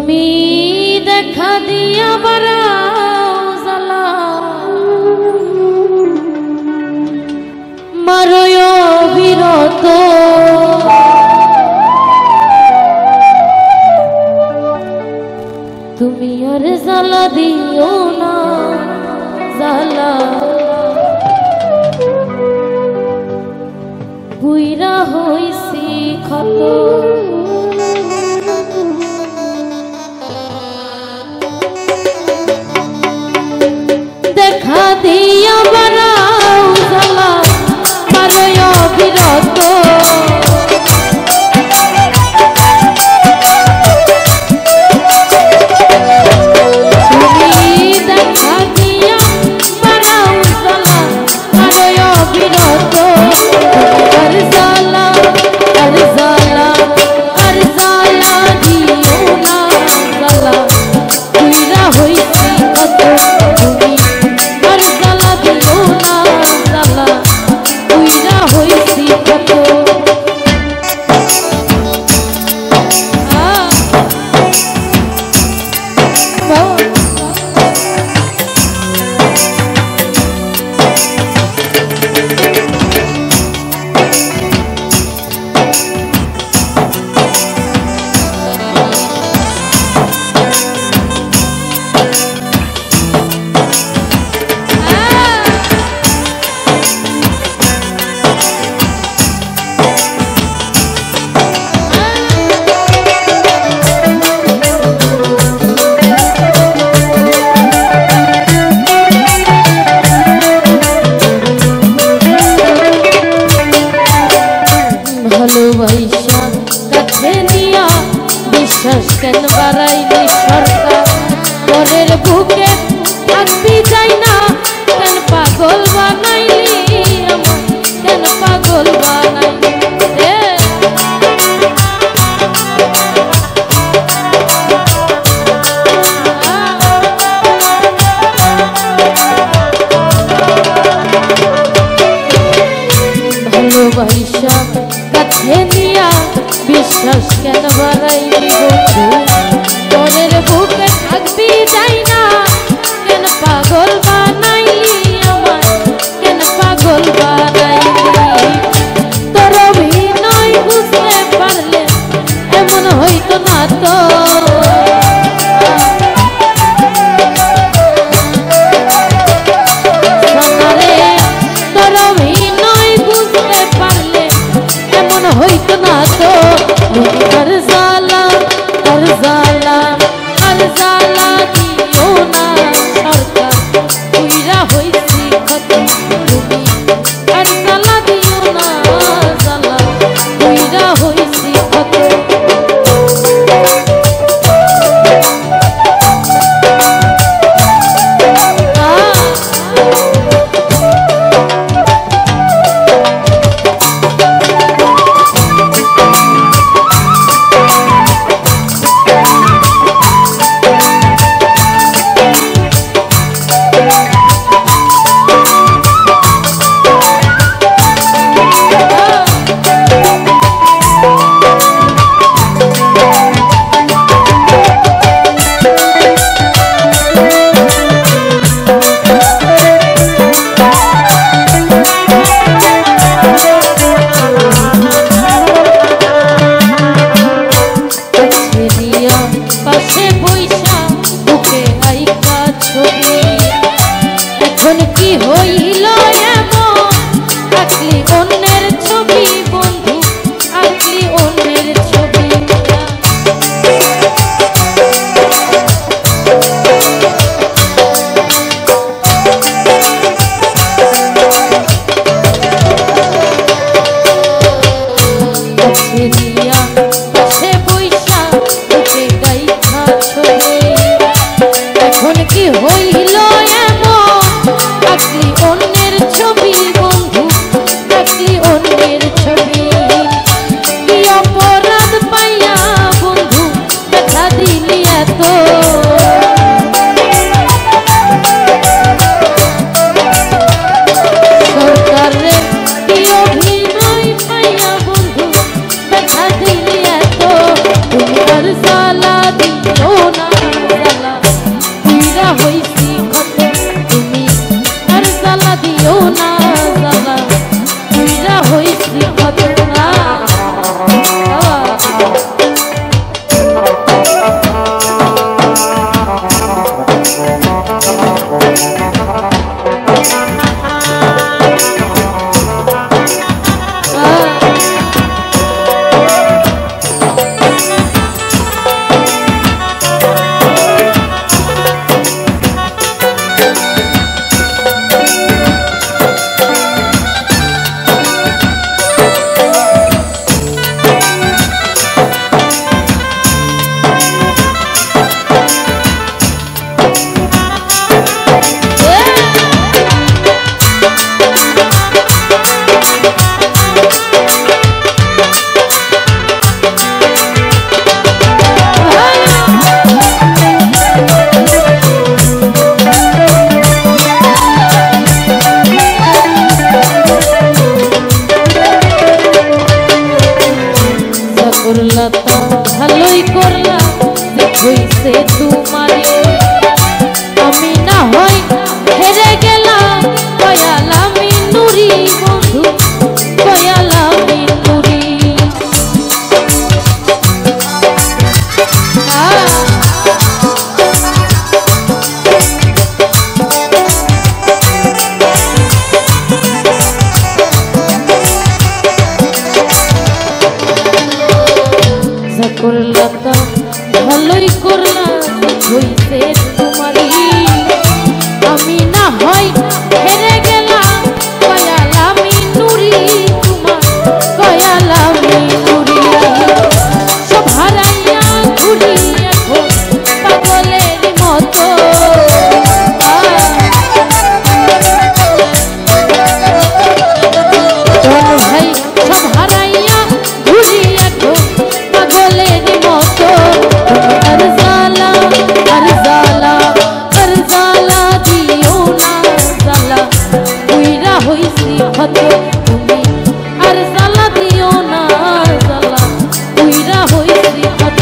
তুমি দেখা দিয়া বাড়াও জ্বালা মারয় বিরত তুমি আর জ্বালা দিও না জ্বালা বুইরা হইছি ক্ষত দেখা দিয়া বাড়াও জ্বালা মারয় বিরত ভালোবাসা কাছে নিয়া বিশ্বাস কেন বাড়াইলি সরকার পরের বুকে থাকবি যাই না কেন পাগল বানাইলি আমার কেন পাগল বানাইলি ভালোবাসা কাছে নিয়া বিশ্বাস কেন বাড়াইলি বন্ধু পরের বুকে থাকবি যাই না কেন পাগল বানাইলি আমার কেন পাগল বানাইলি তোর অভিনয় বুঝতে পারলে এমন হইতো না তো হইতো না তো আর জ্বালা ভালোই করলা যে হইছে তোমারে আমি না হয় হেরে গেলাম কয়ালামি নুরি বন্ধু কয়ালামি নুরি করলা তা ভালোই করলা হইছে তোমারই আমি না হয় হেরে গেলাম কয়ালামি নুরি তোমার কয়ালামি নুরি সব হারাইয়া ঘুরি এখন পাগলের মতো ভাই সব হারাইয়া ঘুরি এখন পাগলের মতো আর জালা দিও না জালা উইরা হইছি হত তুমি আর জালা দিও না জালা উইরা হইছি হত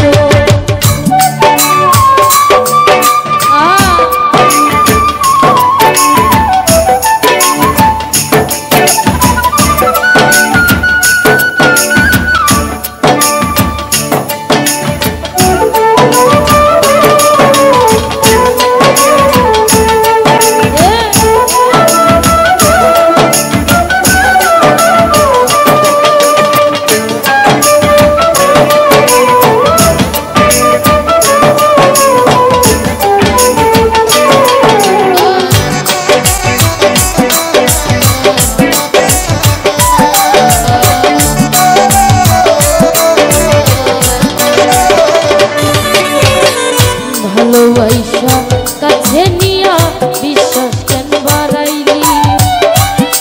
ভালোবাসা কাছে নিয়া বিশ্বাস কেন বাড়াইলি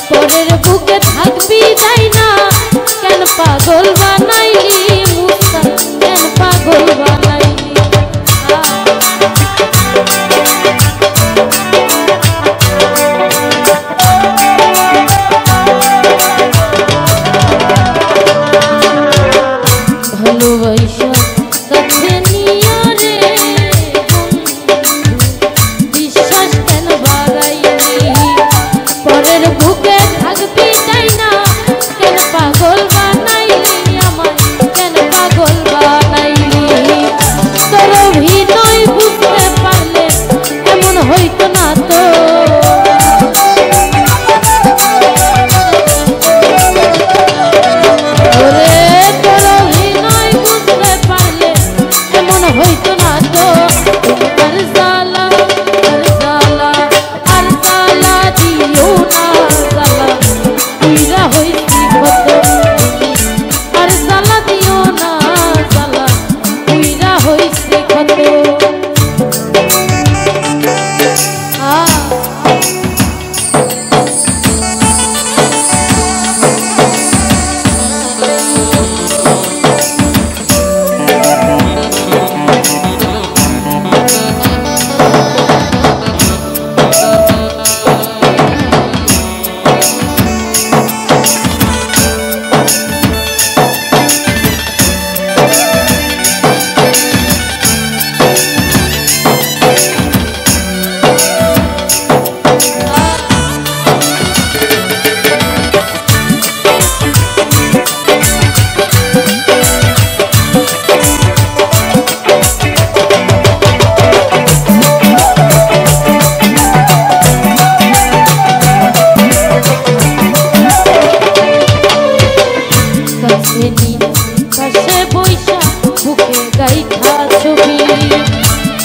পরের বুকে থাকবি যাই না কেন পাগল বানাইলি মুস্তান কেন পাগল বানাইলি ভালোবাসা কাছে নিয়া রে পরের বুকে থাকবি চাই না কেন পাগল বানাইলি আমায় কেন পাগল বানাইলি তোর অভিনয় বুঝতে পারলে এমন হইতো না তো ওরে তোর অভিনয় বুঝতে পারলে এমন হইতো না তো আর জালা দিও না জালা উইরা হইছি কত আর জালা দিও না জালা উইরা হইছি কত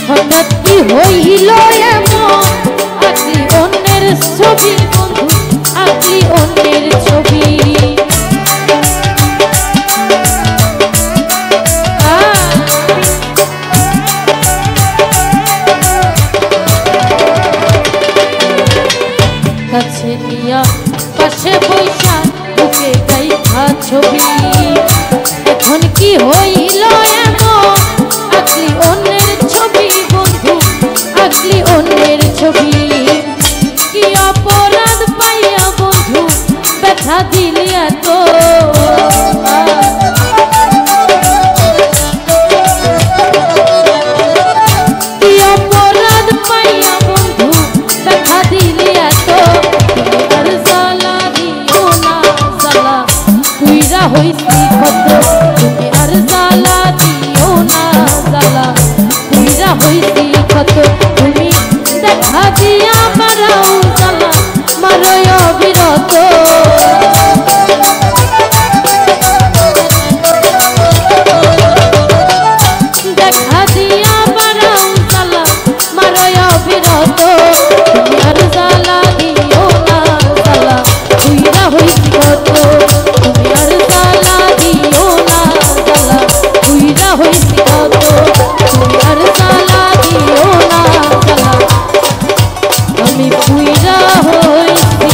হঠাৎ কি হইল এমন আকলি অন্যের ছবি বন্ধু আকলি অন্যের ছবি কাছে নিয়া পাশে বৈশা বুকে গাইখা ছবি এখন কি হইল এমন আকলি অন্যের ছবি বন্ধু আকলি অন্যের ছবি কি অপরাধ পাইয়া বন্ধু বিরহ হইছে